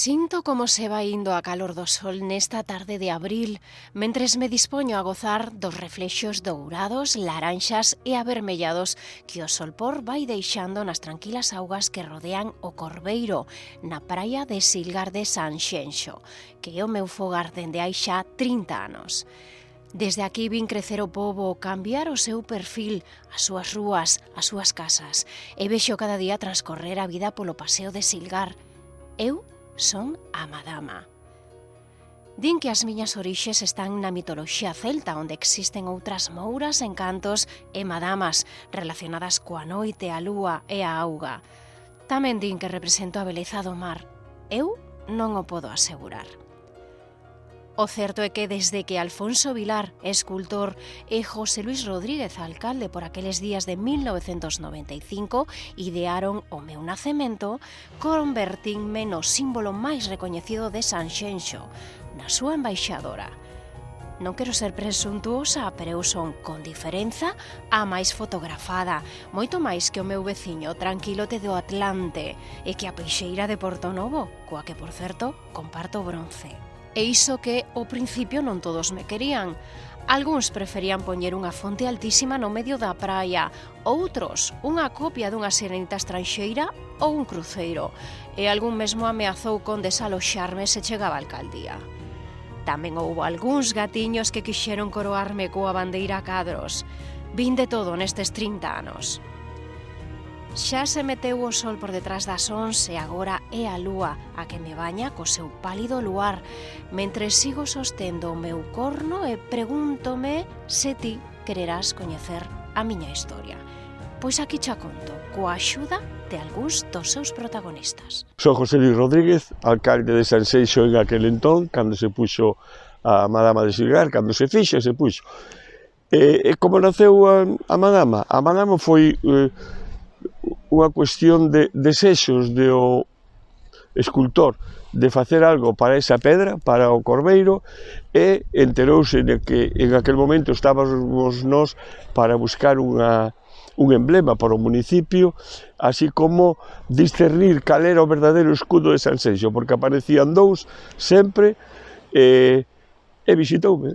Sinto como se va indo a calor do sol nesta tarde de abril, mentres me dispoño a gozar dos reflexos dourados, laranxas e avermellados que o solpor vai deixando nas tranquilas augas que rodean o Corveiro, na praia de Silgar de Sanxenxo, que é o meu fogar dende hai xa 30 anos. Desde aquí vin crecer o pobo, cambiar o seu perfil, as súas rúas, as súas casas, e vexo cada día transcorrer a vida polo paseo de Silgar. Eu son a Madama. Din que as miñas orixes están na mitoloxía celta, onde existen outras mouras, encantos e madamas relacionadas coa noite, a lúa e a auga. Tamén din que represento a beleza do mar. Eu non o podo asegurar. O certo é que desde que Alfonso Vilar, escultor, e José Luis Rodríguez, alcalde por aqueles días de 1995, idearon o meu nacemento, convertínme no símbolo máis recoñecido de Sanxenxo, na súa embaixadora. Non quero ser presuntuosa, pero eu son, con diferenza, a máis fotografada, moito máis que o meu veciño tranquilote do Atlante e que a peixeira de Portonovo, coa que, por certo, comparto bronce. E iso que, ao principio, non todos me querían. Algúns preferían poñer unha fonte altísima no medio da praia, outros unha copia dunha sirenita estranxeira ou un cruceiro, e algún mesmo ameazou con desaloxarme se chegaba a alcaldía. Tamén houbo algúns gatiños que quixeron coroarme coa bandeira cadros. Vin de todo nestes 30 anos. Xa se meteu o sol por detrás das ons e agora é a lúa a que me baña co seu pálido luar, mentre sigo sostendo o meu corno e pregúntome se ti quererás coñecer a miña historia. Pois aquí xa conto, coa axuda de algúns dos seus protagonistas. Sou José Luis Rodríguez, alcalde de Sanxenxo en aquel entón, cando se puxo a Madama de Silgar, cando se fixa se puxo. E como naceu a Madama? A Madama foi unha cuestión de desexos do escultor de facer algo para esa pedra, para o Corveiro, e enterouse de que en aquel momento estábamos nós para buscar un emblema para o municipio, así como discernir cal era o verdadeiro escudo de Sanxenxo, porque aparecían dous sempre, e visitoume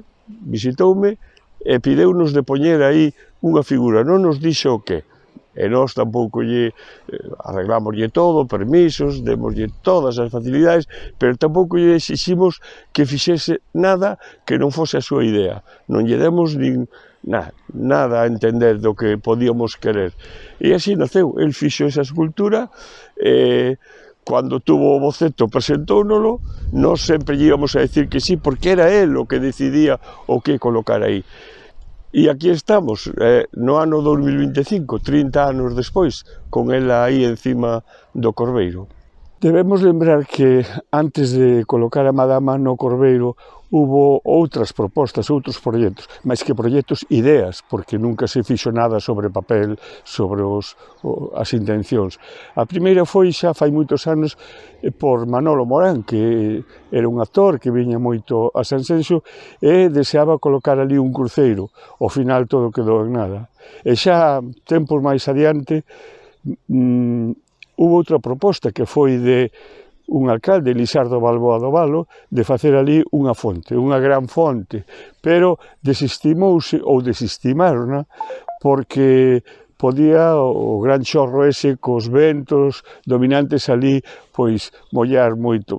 e pideunos de poñer aí unha figura, non nos dixo o que. E nós tampouco arreglámoslle todo, permisos, démoslle todas as facilidades, pero tampouco lle exiximos que fixese nada que non fose a súa idea. Non lle demos nada a entender do que podíamos querer. E así naceu, el fixo esa escultura, cando tuvo o boceto presentóunolo, nós sempre íamos a decir que sí, porque era el o que decidía o que colocar aí. E aquí estamos, no ano 2025, 30 anos despois, con ela aí encima do Corveiro. Debemos lembrar que antes de colocar a Madama no Corveiro hubo outras propostas, outros proxectos, máis que proxectos, ideas, porque nunca se fixo nada sobre papel, sobre as intencións. A primeira foi xa fai moitos anos por Manolo Morán, que era un actor que viña moito a Sanxenxo e deseaba colocar ali un cruceiro. Ao final todo quedou en nada. E xa tempos máis adiante hubo outra proposta que foi de un alcalde, Lisardo Balboa do Valo, de facer ali unha fonte, unha gran fonte, pero desestimouse ou desestimaron porque podía o gran xorro ese cos ventos dominantes ali, pois mollar moito.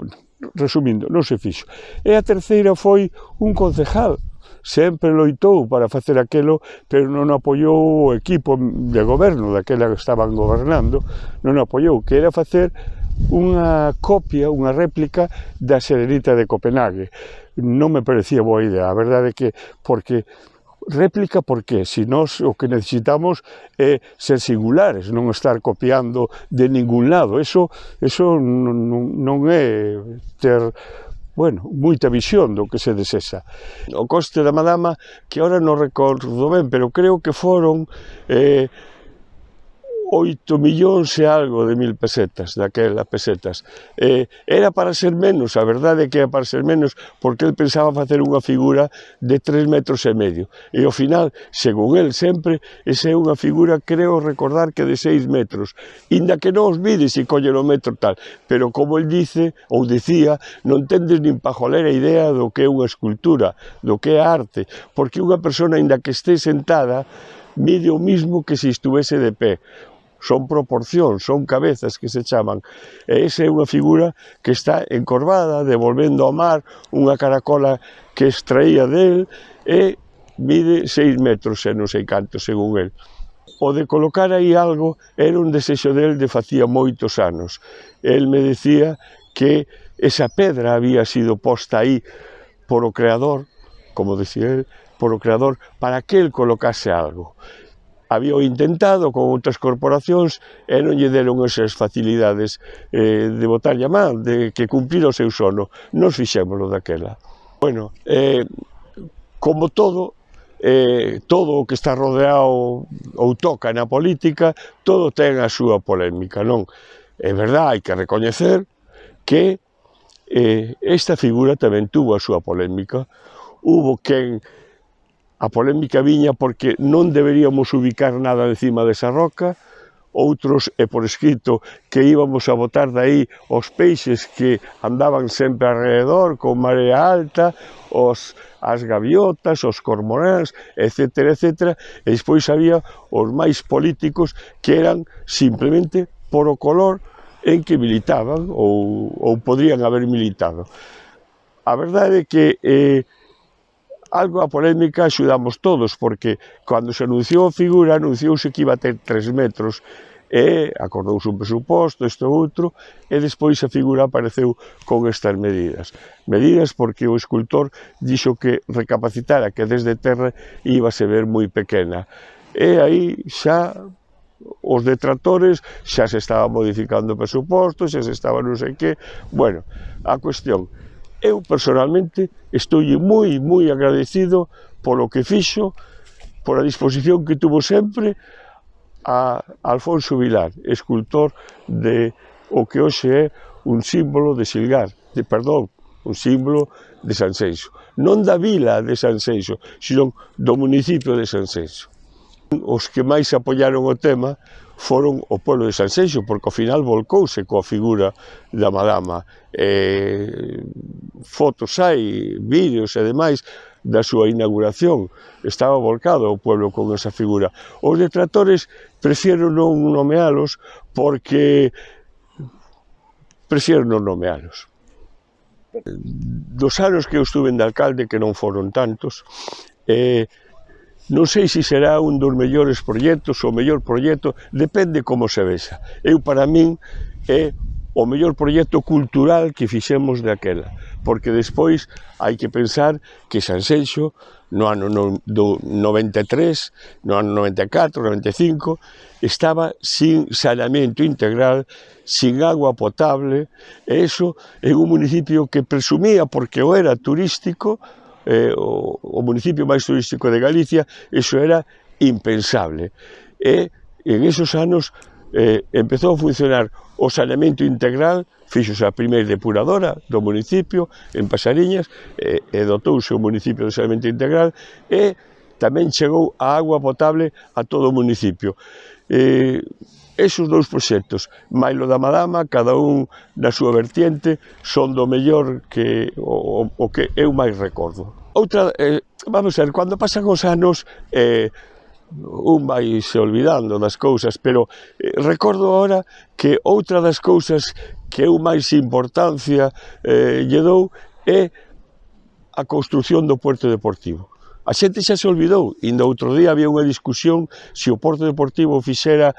Resumindo, non se fixo. E a terceira foi un concejal, sempre loitou para facer aquelo, pero non apoiou o equipo de goberno daquela que estaban gobernando, non apoiou, que era facer unha copia, unha réplica da Sirenita de Copenhague. Non me parecía boa idea, a verdade é que, porque réplica, porque se nós o que necesitamos é ser singulares, non estar copiando de ningún lado. Eso non é ter moita visión do que se desexa. O coste da Madama, que agora non recordo ben, pero creo que foron 8 millóns e algo de 1000 pesetas, daquelas pesetas. Era para ser menos, a verdade é que era para ser menos, porque el pensaba facer unha figura de 3,5 metros. E ao final, según el sempre, esa é unha figura, creo recordar que de 6 metros. Inda que non os vides e collen o metro tal, pero como el dice, ou dicía, non tendes nin pajolera idea do que é unha escultura, do que é arte, porque unha persona, inda que este sentada, mide o mismo que se estuvese de pé. Son proporcións, son cabezas que se chaman, e esa é unha figura que está encorvada, devolvendo ao mar unha caracola que extraía del, e mide 6 metros e non sei canto, según el. O de colocar aí algo era un desexo del de facía moitos anos. El me decía que esa pedra había sido posta aí por o creador, como decía el, por o creador, para que el colocase algo. Había intentado con outras corporacións e non lle deron esas facilidades de botarlle a man, de que cumplir o seu sono. Nos fixémoslo daquela. Bueno, como todo o que está rodeado ou toca na política, todo ten a súa polémica, non? É verdade, hai que recoñecer que esta figura tamén tuvo a súa polémica. Hubo quen a polémica viña porque non deberíamos ubicar nada encima desa roca, outros, e por escrito, que íbamos a botar daí os peixes que andaban sempre alrededor, con marea alta, as gaviotas, os cormoráns, etcétera, etcétera, e despois había os máis políticos que eran simplemente por o color en que militaban, ou podrían haber militado. A verdade é que algo a polémica axudamos todos, porque cando se anunciou a figura, anunciouse que iba a ter 3 metros, e acordouse un presuposto, isto e outro, e despois a figura apareceu con estas medidas. Medidas porque o escultor dixo que recapacitara que desde terra iba a se ver moi pequena. E aí xa os detractores xa se estaba modificando o presuposto, xa se estaba non sei que. Bueno, a cuestión, eu personalmente estou moi agradecido polo que fixo, por a disposición que tuvo sempre a Alfonso Vilar, escultor de o que hoxe é un símbolo de Silgar, un símbolo de Sanxenxo. Non da vila de Sanxenxo, sino do municipio de Sanxenxo. Os que máis apoiaron o tema foron o pueblo de Sanxenxo, porque ao final volcouse coa figura da Madama. Fotos hai, vídeos e demais da súa inauguración. Estaba volcado o pueblo con esa figura. Os detractores prefiero non nomealos porque Dos anos que eu estuve de alcalde, que non foron tantos, non sei se será un dos mellores proxectos, o mellor proxecto, depende como se vexa. Para min, é o mellor proxecto cultural que fixemos daquela, porque despois hai que pensar que Sanxenxo, no ano 93, no ano 94, 95, estaba sin saneamento integral, sin agua potable, e iso é un municipio que presumía, porque o era turístico, o municipio máis turístico de Galicia, iso era impensable. E en esos anos empezou a funcionar o saneamento integral, fixose a primeira depuradora do municipio, en Pasariñas, e dotouse o municipio de saneamento integral, e tamén chegou a agua potable a todo o municipio. Esos dous proxectos, máis o da Madama, cada un na súa vertiente, son do mellor que o que eu máis recordo. Outra, vamos a ver, cando pasan os anos, un vai se olvidando das cousas, pero recordo agora que outra das cousas que eu máis importancia lle dou é a construción do Puerto Deportivo. A xente xa se olvidou, inda outro día había unha discusión se o Porto Deportivo se fixera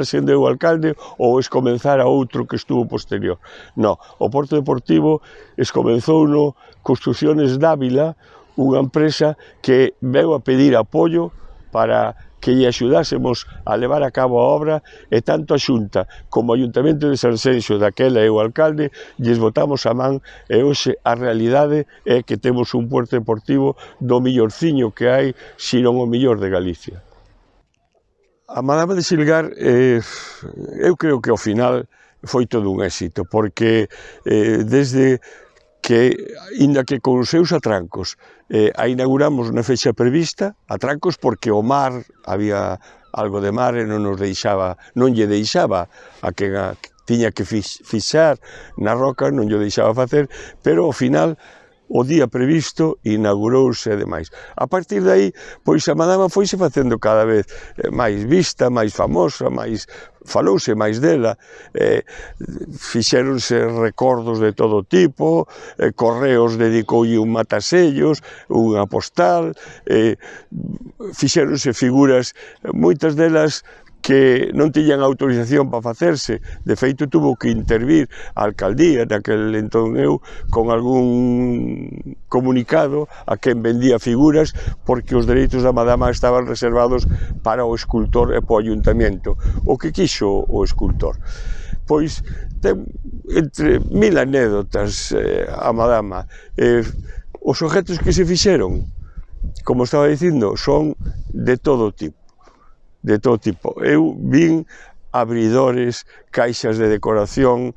sendo eu alcalde ou escomenzara outro que estuvo posterior. Non, o Porto Deportivo escomenzou no Construcciones Dávila, unha empresa que veu a pedir apoio para que lle axudásemos a levar a cabo a obra, e tanto a Xunta como o Ayuntamento de Sanxenxo, daquela e o alcalde, lles botamos a man, e hoxe a realidade é que temos un Puerto Deportivo do millorciño que hai, se non o millor de Galicia. A Madama de Silgar, eu creo que ao final foi todo un éxito, porque desde que, inda que con os seus atrancos, a inauguramos na fecha prevista, atrancos porque o mar, había algo de mar e non lle deixaba a quen tiña que fixar na roca, non lle deixaba facer, pero ao final o día previsto inaugurouse e demais. A partir de aí, pois a Madama foise facendo cada vez máis vista, máis famosa, falouse máis dela, fixéronse recordos de todo tipo, Correos dedicoulle un matasellos, unha postal, fixéronse figuras, moitas delas que non tiñan autorización para facerse. De feito, tuvo que intervir a alcaldía, naquel entón eu, con algún comunicado a quen vendía figuras, porque os dereitos da Madama estaban reservados para o escultor e para o ayuntamiento. O que quixo o escultor? Pois, ten entre 1000 anécdotas a Madama. Os objetos que se fixeron, como estaba dicindo, son de todo tipo. Eu vin abridores, caixas de decoración,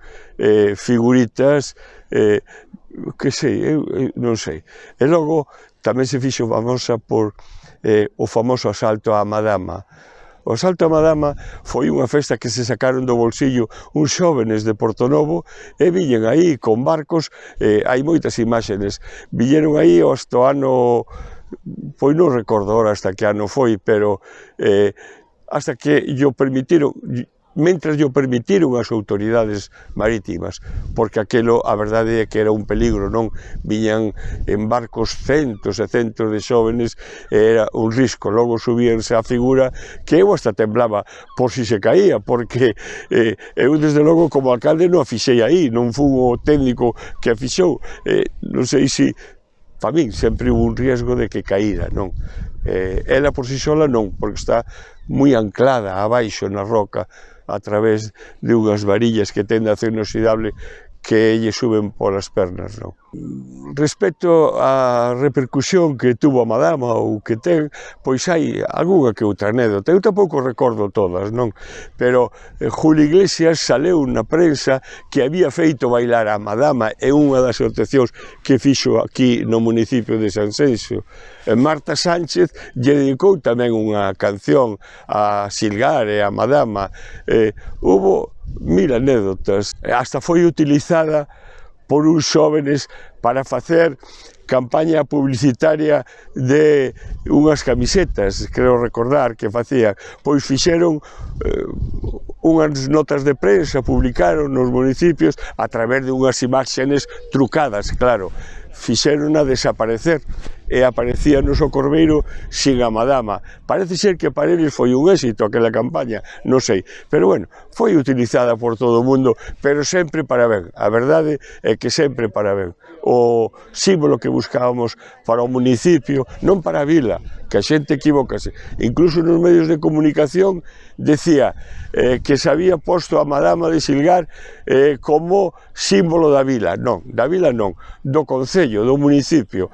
figuritas, que sei, eu non sei. E logo tamén se fixo famosa por o famoso asalto á Madama. O asalto á Madama foi unha festa que se sacaron do bolsillo uns xóvenes de Portonovo e viñen aí con barcos, hai moitas imaxes, viñeron aí hasta o ano, pois non recordo ahora hasta que ano foi, pero hasta que llo permitiron, mentras llo permitiron as autoridades marítimas, porque aquelo, a verdade é que era un peligro, non? Viñan en barcos centos e centos de xóvenes, era un risco, logo subíanse a figura que eu hasta temblaba por si se caía, porque eu desde logo como alcalde non a fixei aí, non fui o técnico que a fixou, non sei se para min sempre hubo un riesgo de que caíra, non? Ela por si sola non, porque está moi anclada abaixo na roca a través de unhas varillas que ten de acero inoxidable que lle suben polas pernas, non? Respecto á repercusión que tuvo a Madama ou que ten, pois hai algunha que outra anécdota. Eu tampouco recordo todas, non? Pero Julio Iglesias saleu na prensa que había feito bailar a Madama e unha das actuacións que fixo aquí no municipio de Sanxenxo. Marta Sánchez lle dedicou tamén unha canción a Silgar e a Madama. Hubo 1000 anécdotas, hasta foi utilizada por uns xóvenes para facer campaña publicitaria de unhas camisetas, creo recordar que facían, pois fixeron unhas notas de prensa, publicaron nos municipios a través de unhas imaxes trucadas, claro, fixérona desaparecer e aparecía no Socorbeiro sin a Madama. Parece ser que para eles foi un éxito aquela campaña, non sei, pero bueno, foi utilizada por todo o mundo, pero sempre para ben, a verdade é que sempre para ben. O símbolo que buscábamos para o municipio, non para a vila, que a xente equivócase, incluso nos medios de comunicación decía que se había posto a Madama de Silgar como símbolo da vila, non, do concello, do municipio.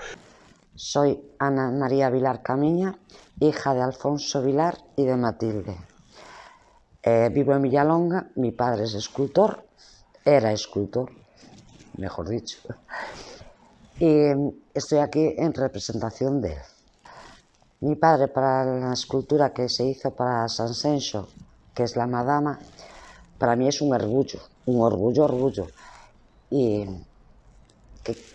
Soy Ana María Vilar Camiña, hija de Alfonso Vilar y de Matilde. Vivo en Villalonga, mi padre es escultor, era escultor, mejor dicho, y estoy aquí en representación de él. Mi padre, para la escultura que se hizo para Sanxenxo, que es la Madama, para mí es un orgullo. Y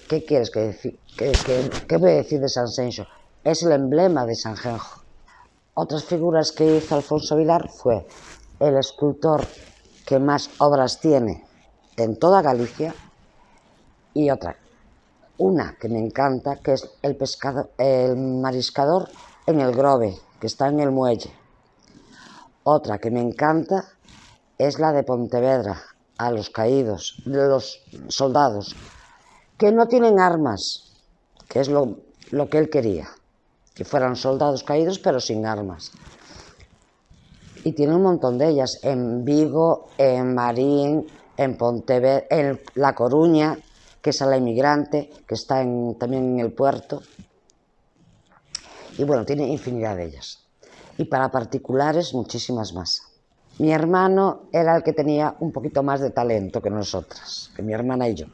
¿qué quieres que decir? ¿Qué voy a decir de Sanxenxo? Es el emblema de Sanxenxo. Otras figuras que hizo Alfonso Vilar fue el escultor que más obras tiene en toda Galicia, y una que me encanta, que es el mariscador en el Grove, que está en el muelle. Otra que me encanta es la de Pontevedra, a los caídos, de los soldados, que no tienen armas, que es lo que él quería, que fueran soldados caídos pero sin armas. Y tiene un montón de ellas, en Vigo, en Marín, en Pontevedra, en La Coruña, que es a la Inmigrante, que está también en el puerto. Y bueno, tiene infinidad de ellas. y para particulares muchísimas más. Mi hermano era el que tenía un poquito más de talento que nosotras, que mi hermana y yo.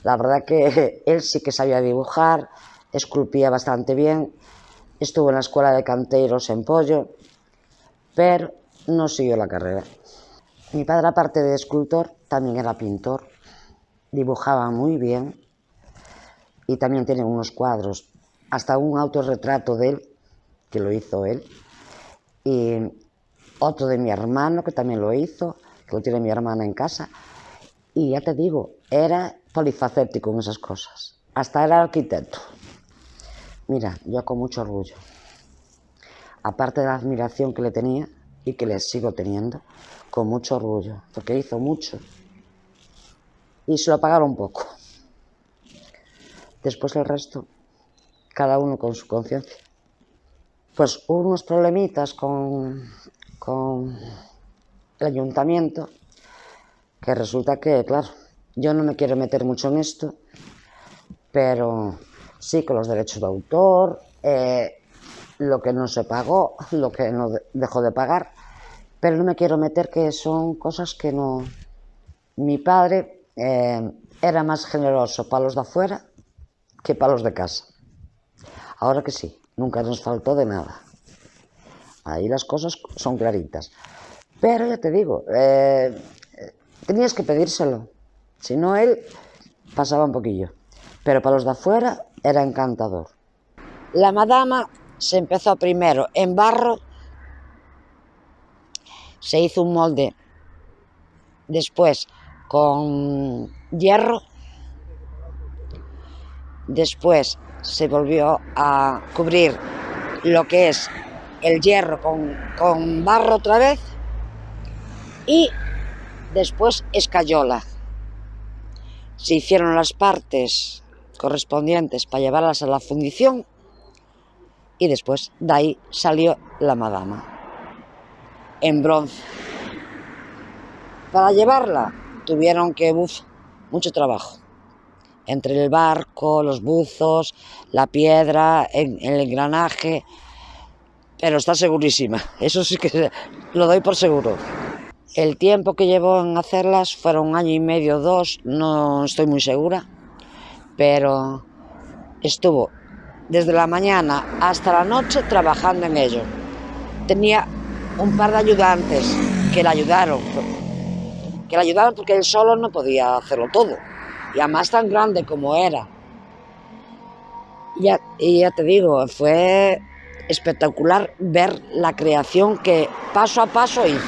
La verdad que él sí que sabía dibujar, esculpía bastante bien, estuvo en la escuela de canteiros en Pollo, pero no siguió la carrera. Mi padre, aparte de escultor, también era pintor, dibujaba muy bien y también tiene unos cuadros, hasta un autorretrato de él, que lo hizo él, y otro de mi hermano, que también lo hizo, que lo tiene mi hermana en casa, y ya te digo, era polifacético en esas cosas, hasta era arquitecto. Mira, yo con mucho orgullo, aparte de la admiración que le tenía y que le sigo teniendo, con mucho orgullo, porque hizo mucho y se lo pagaron poco. Después el resto, cada uno con su conciencia. Pues hubo unos problemitas con el ayuntamiento, que resulta que, claro, yo no me quiero meter mucho en esto, pero sí con los derechos de autor, lo que no se pagó, lo que no dejó de pagar, pero no me quiero meter, que son cosas que no... Mi padre era más generoso para los de afuera que para los de casa. Ahora que sí, nunca nos faltó de nada. Ahí las cosas son claritas. Pero ya te digo, tenías que pedírselo. Si no, él pasaba un poquillo. Pero para los de afuera era encantador. La madama se empezó primero en barro, se hizo un molde, después con hierro, después se volvió a cubrir lo que es el hierro con barro otra vez y después escayola. Se hicieron las partes correspondientes para llevarlas a la fundición y después de ahí salió la madama en bronce. Para llevarla tuvieron que, mucho trabajo. Entre el barco, los buzos, la piedra, el engranaje, pero está segurísima, eso sí que lo doy por seguro. El tiempo que llevó en hacerlas fueron 1 año y medio, 2, no estoy muy segura, pero estuvo desde la mañana hasta la noche trabajando en ello. Tenía un par de ayudantes que le ayudaron porque él solo no podía hacerlo todo, y además tan grande como era. Y ya te digo, fue espectacular ver la creación que paso a paso hizo.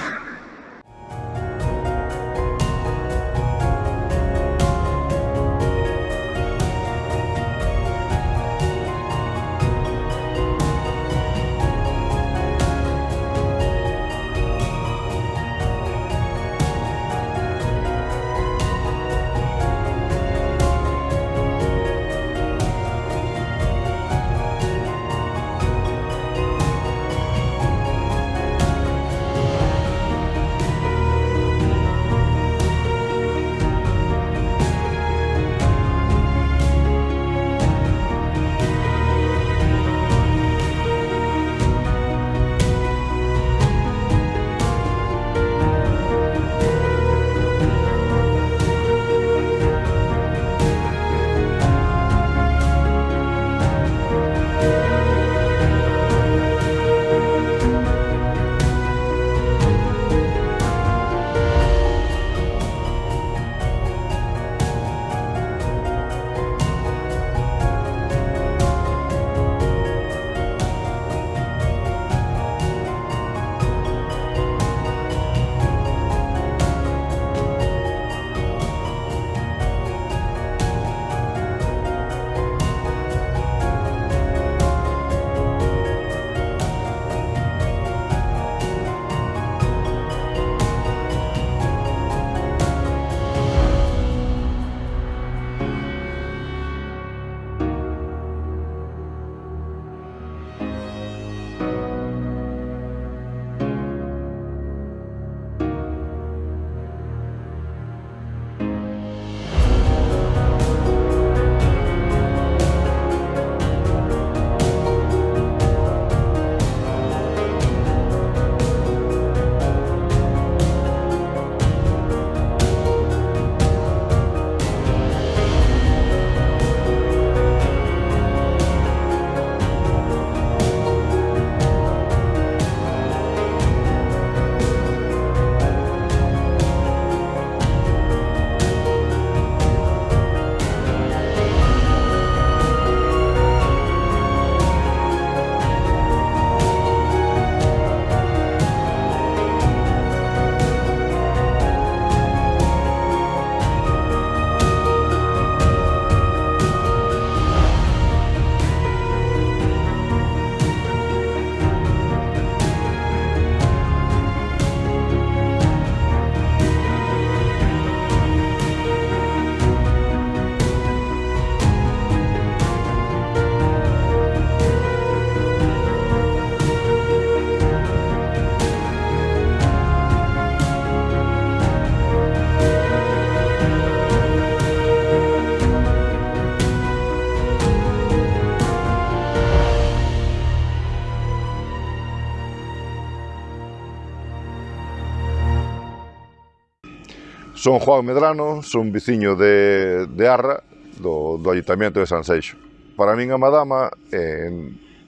Son Juan Medrano, son veciño de Arra, do Ayuntamiento de Sanseixo. Para min a Madama,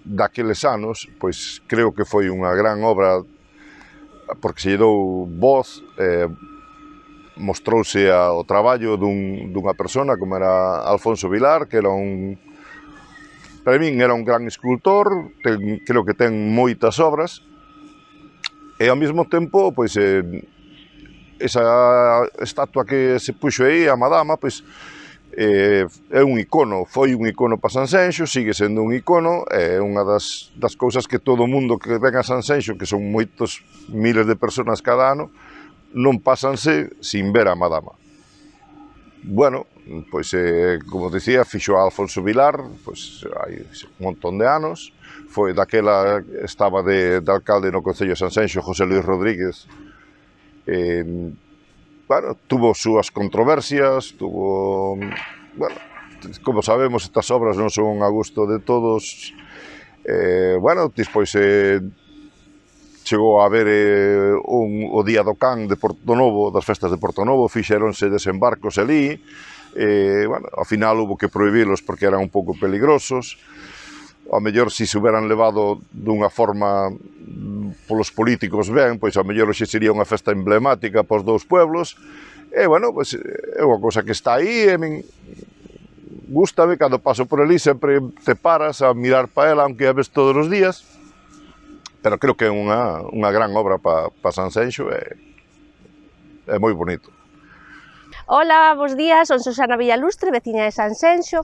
daqueles anos, pois creo que foi unha gran obra porque se lle dou voz, mostrouse o traballo dunha persona como era Alfonso Vilar, que era para min era un gran escultor, creo que ten moitas obras, e ao mesmo tempo, pois, esa estatua que se puxo aí, a Madama, pois, é un icono, foi un icono para Sanxenxo, sigue sendo un icono, é unha das cousas que todo o mundo que ven a Sanxenxo, que son moitos miles de personas cada ano, non pásanse sin ver a Madama. Bueno, pois, como dicía, fixo a Alfonso Vilar, pois, hai un montón de anos, foi daquela, estaba de alcalde no Concello de Sanxenxo, José Luis Rodríguez. Bueno, tuvo súas controversias, bueno, como sabemos, estas obras non son a gusto de todos. Bueno, despois chegou a haber o Día do Can de Portonovo, das festas de Portonovo, fixéronse desembarcos ali, bueno, ao final hubo que prohibilos porque eran un pouco peligrosos. Ao mellor, se hubieran levado dunha forma polos políticos ben, pois ao mellor hoxe sería unha festa emblemática para os dous pueblos. E, bueno, pois é unha cousa que está aí, e min gústame, cando paso por ali sempre te paras a mirar para ela, aunque a ves todos os días, pero creo que é unha gran obra para Sanxenxo, e é moi bonito. Ola, bos días, son Susana Villalustre, veciña de Sanxenxo.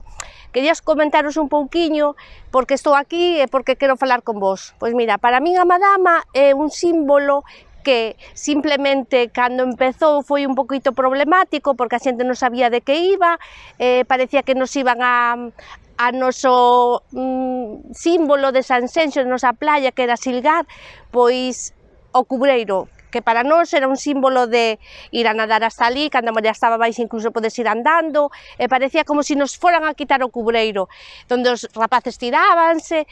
Querías comentaros un pouquiño porque estou aquí e porque quero falar con vos. Pois mira, para min a Madama é un símbolo que simplemente cando empezou foi un poquito problemático porque a xente non sabía de que iba, parecía que nos iban a noso símbolo de Sanxenxo, de nosa playa, que era Silgar, pois o Cubreiro, que para nós era un símbolo de ir a nadar hasta ali, cando a marea estaba baixo incluso podes ir andando, e parecía como se nos foran a quitar o Cubreiro, donde os rapaces tirábanse,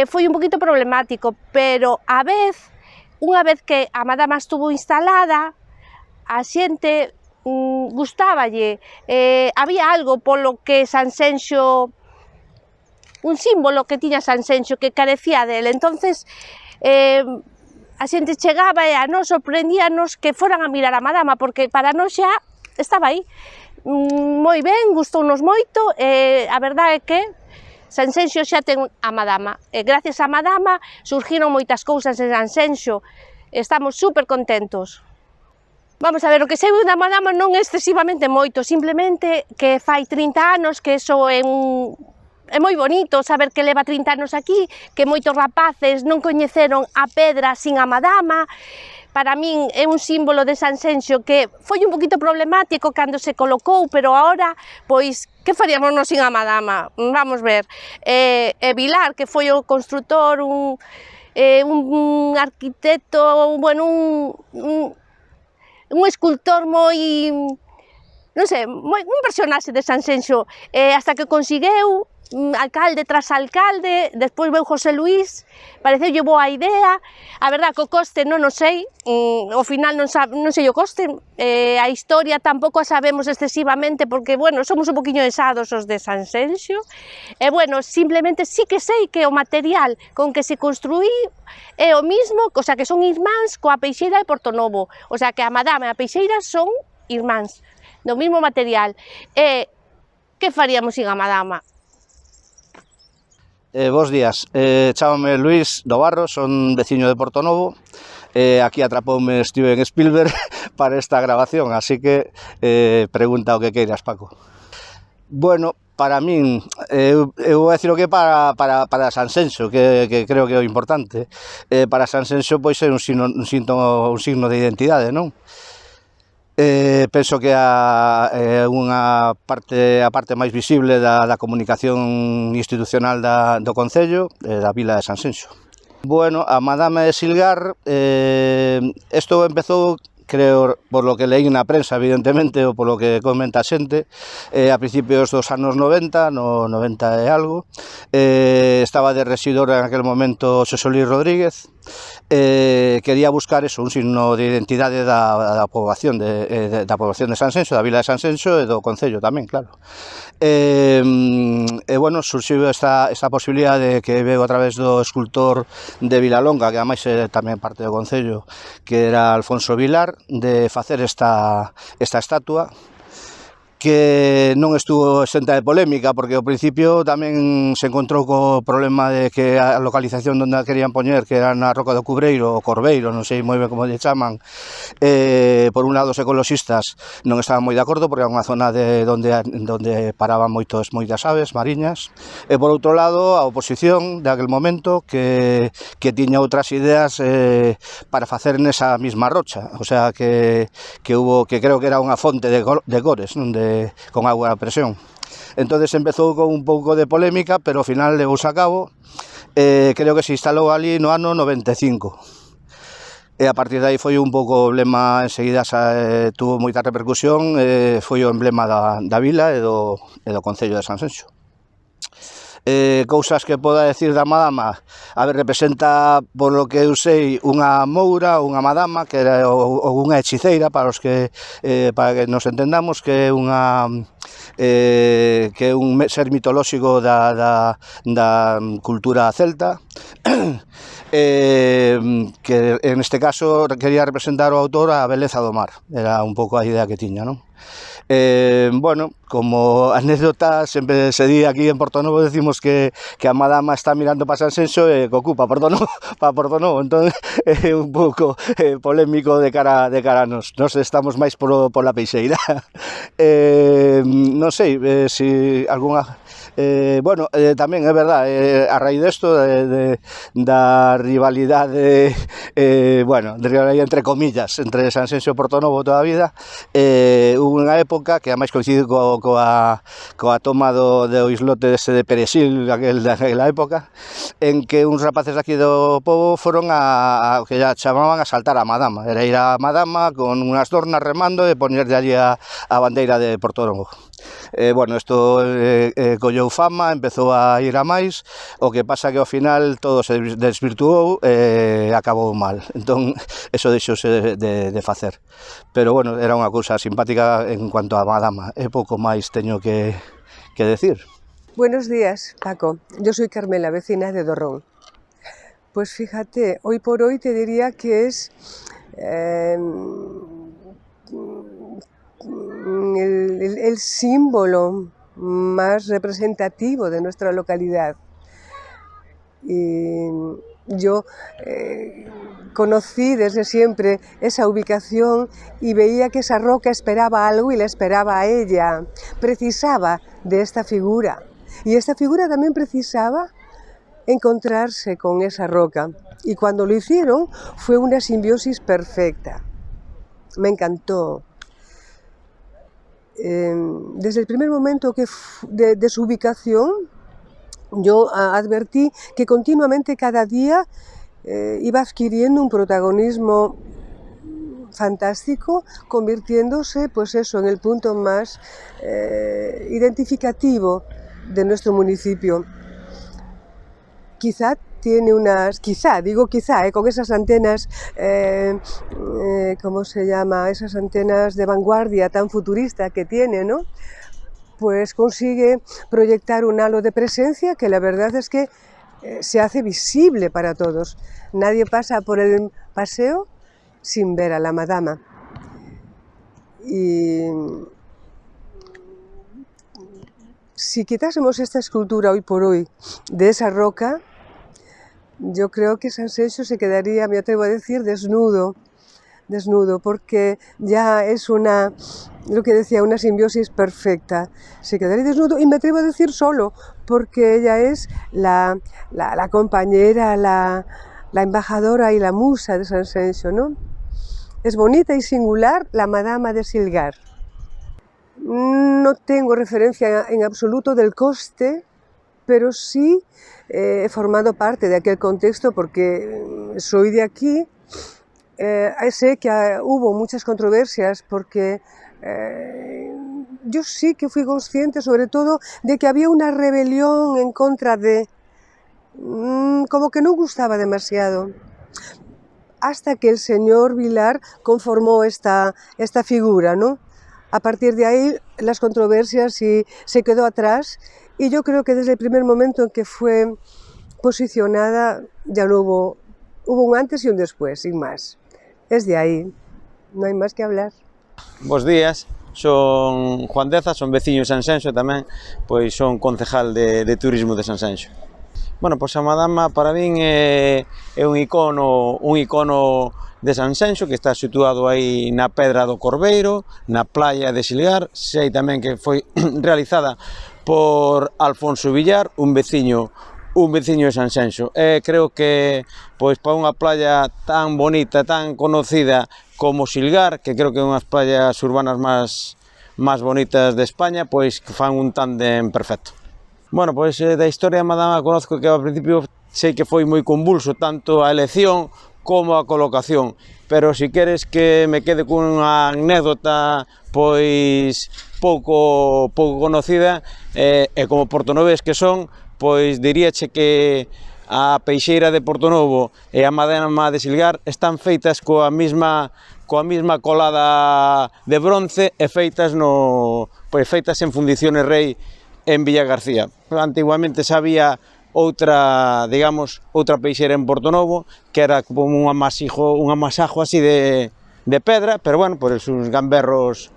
foi un poquito problemático, pero a vez, unha vez que a Madama estuvo instalada, a xente gustáballe, había algo polo que Sanxenxo, un símbolo que tiña Sanxenxo que carecía dele, entonces a xente chegaba e a nos sorprendíanos que foran a mirar a Madama, porque para nós xa estaba aí, moi ben, gustounos moito, e a verdade é que Sanxenxo xa ten a Madama, e gracias á Madama surgiron moitas cousas en Sanxenxo, estamos super contentos. Vamos a ver, o que sei da Madama non é excesivamente moito, simplemente que fai 30 anos que eso é moi bonito saber que leva 30 anos aquí, que moitos rapaces non coñeceron a pedra sin a Madama. Para min é un símbolo de Sanxenxo que foi un poquito problemático cando se colocou, pero agora, pois, que faríamos nos sin a Madama? Vamos ver. Vilar, que foi o construtor, un arquitecto, bueno, un escultor moi, non sei, un personaxe de Sanxenxo, hasta que conseguiu, alcalde tras alcalde, despois veu José Luis, pareceulle boa idea, a verdad que o coste non o sei, ao final non sei o coste, a historia tampouco a sabemos excesivamente porque, bueno, somos un poquinho esados os de Sanxenxo, e, bueno, simplemente sí que sei que o material con que se construí é o mismo, o sea, que son irmáns coa Peixeira de Portonovo, o sea, que a Madama e a Peixeira son irmáns, do mismo material, e que faríamos sin a Madama? Bos días, chámame Luis do Barro, son veciño de Portonovo, aquí atrapoume Steven Spielberg para esta grabación, así que pregunta o que queiras, Paco. Bueno, para min, eu vou dicir o que para Sanxenxo, que creo que é o importante. Para Sanxenxo, pois, é un signo de identidade, non? Penso que é a parte máis visible da comunicación institucional do Concello, da vila de Sanxenxo. Bueno, a Madama de Silgar, isto empezou, creo, por lo que leí na prensa, evidentemente, ou por lo que comenta a xente, a principios dos anos 90, no 90 e algo, estaba de residor en aquel momento Xosé Luis Rodríguez, quería buscar eso, un signo de identidade da poboación de Sanxenxo, da vila de Sanxenxo e do concello tamén, claro. Bueno, surxiu esta posibilidade que veo a través do escultor de Vilalonga, que ademais é tamén parte do concello, que era Alfonso Vilar, de facer esta estatua, que non estuvo exenta de polémica, porque ao principio tamén se encontrou co problema de que a localización onde a querían poñer, que era na Roca do Cubreiro, ou Corbeiro, non sei moi ben como lle chaman, por un lado os ecoloxistas non estaban moi de acordo, porque era unha zona onde paraban moitas aves mariñas, e por outro lado a oposición de aquel momento que tiña outras ideas para facer nesa mesma rocha, o sea que creo que era unha fonte de gores, non con agua a presión. Entonces empezou con un pouco de polémica, pero ao final levouse a cabo, creo que se instalou ali no ano 95. E a partir de aí foi un pouco o emblema, enseguida tuvo moita repercusión, foi o emblema da vila e do concello de Sanxenxo. Cousas que poda decir da madama, a ver, representa, por lo que eu sei, unha moura, unha madama, que era unha hechiceira, para que nos entendamos, que é un ser mitolóxico da cultura celta, que en este caso quería representar o autor a beleza do mar, era un pouco a idea que tiña, non? Bueno, como anécdota, sempre se di aquí en Portonovo, decimos que a madama está mirando para Sanxenxo e que ocupa Portonovo, entón é un pouco polémico de cara a nos estamos máis pola peixeira. Non sei se algunha... bueno, tamén é verdade, a raíz desto da rivalidade, bueno, de rivalidade entre comillas, entre Sanxenxo e Portonovo toda a vida, hubo unha época que ademais coincide coa toma do islote de Perexil daquela época, en que uns rapaces aquí do pobo foron a que ya chamaban a saltar a madama, era ir a madama con unhas dornas remando e ponerlle allí a bandeira de Portonovo. Bueno, isto colleu fama, empezou a ir a máis, o que pasa que ao final todo se desvirtuou e acabou mal, entón eso deixouse de facer, pero bueno, era unha cousa simpática en cuanto a madama, é pouco máis teño que decir. Buenos días, Paco, yo soy Carmela, vecina de Dorrón. Pues fíjate, hoy por hoy te diría que es el símbolo más representativo de nuestra localidad. Y yo conocí desde siempre esa ubicación y veía que esa roca esperaba algo y la esperaba a ella, precisaba de esta figura. Y esta figura también precisaba encontrarse con esa roca. Y cuando lo hicieron fue una simbiosis perfecta. Me encantó. Desde el primer momento de su ubicación, yo advertí que continuamente cada día iba adquiriendo un protagonismo fantástico, convirtiéndose, pues eso, en el punto más identificativo de nuestro municipio. Quizá tiene digo quizá, con esas antenas, ¿cómo se llama? Esas antenas de vanguardia tan futurista que tiene, ¿no? Pues consigue proyectar un halo de presencia que la verdad es que se hace visible para todos. Nadie pasa por el paseo sin ver a la madama. Y si quitásemos esta escultura hoy por hoy de esa roca, yo creo que Sanxenxo se quedaría, me atrevo a decir, desnudo, porque ya es lo que decía, una simbiosis perfecta. Se quedaría desnudo y me atrevo a decir solo, porque ella es la compañera, la embajadora y la musa de Sanxenxo, ¿no? Es bonita y singular la madama de Silgar. No tengo referencia en absoluto del coste, pero sí he formado parte de aquel contexto porque soy de aquí. Sé que hubo muchas controversias porque yo sí que fui consciente sobre todo de que había una rebelión en contra de... como que no gustaba demasiado. hasta que el señor Vilar conformó esta figura, ¿no? A partir de ahí las controversias se quedó atrás y yo creo que desde el primer momento en que fue posicionada ya no hubo un antes y un después, sin más. Es de aí, non hai máis que hablar. Bos días, son Juan Deza, son veciño de Sanxenxo tamén, pois son concejal de turismo de Sanxenxo. Bueno, pois a Madama para min é un icono de Sanxenxo que está situado aí na Pedra do Corbeiro, na playa de Silgar. Sei tamén que foi realizada por Alfonso Villar, un veciño de Sanxenxo. Creo que pois para unha playa tan bonita, tan conocida como Silgar, que creo que é unhas playas urbanas máis bonitas de España, pois que fan un tándem perfecto. Bueno, pois da historia da Madama conozco que ao principio sei que foi moi convulso tanto a elección como a colocación, pero se queres que me quede cunha anécdota pois pouco conocida, e como portonovés que son, pois diríache que a peixeira de Portonovo e a Madama de Silgar están feitas coa mesma colada de bronce e feitas en Fundiciones Rei en Villagarcía. Antiguamente xa había outra peixeira en Portonovo que era como un amasajo así de pedra, pero bueno, por esos gamberros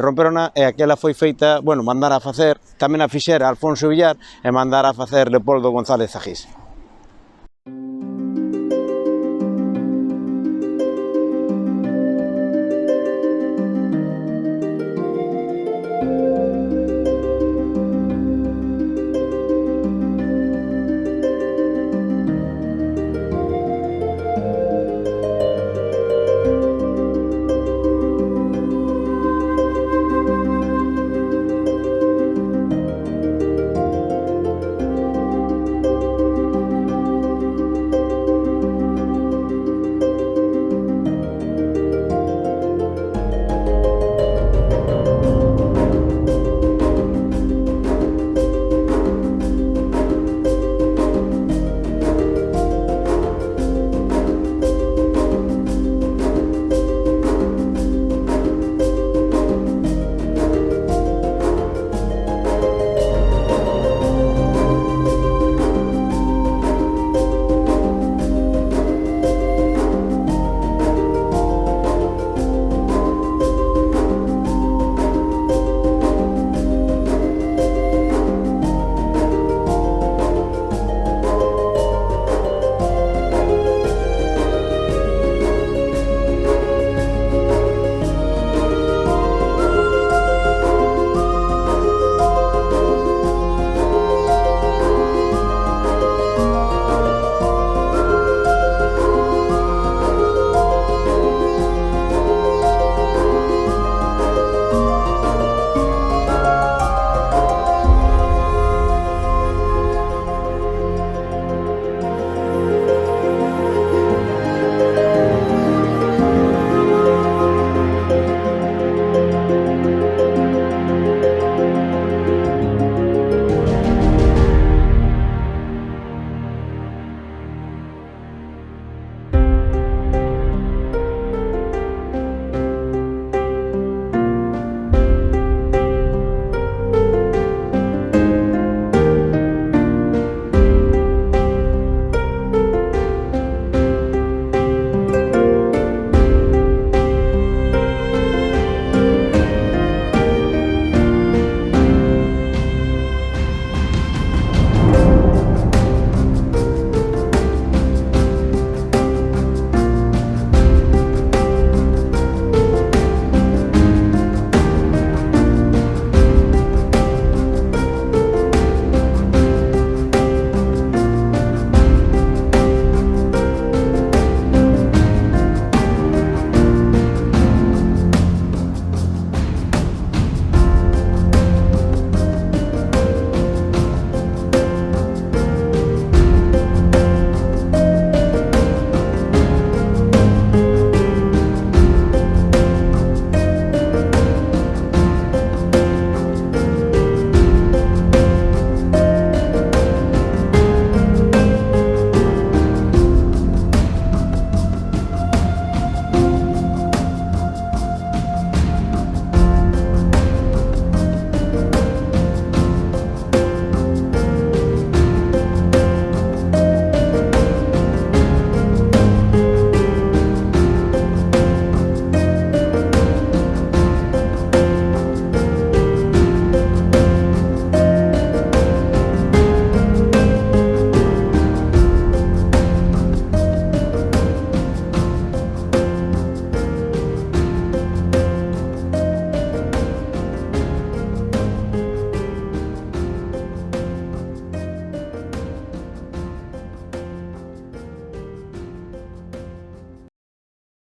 romperona e aquela foi feita, bueno, mandar a facer, tamén a fixera Alfonso Villar e mandar a facer Leopoldo González Agís.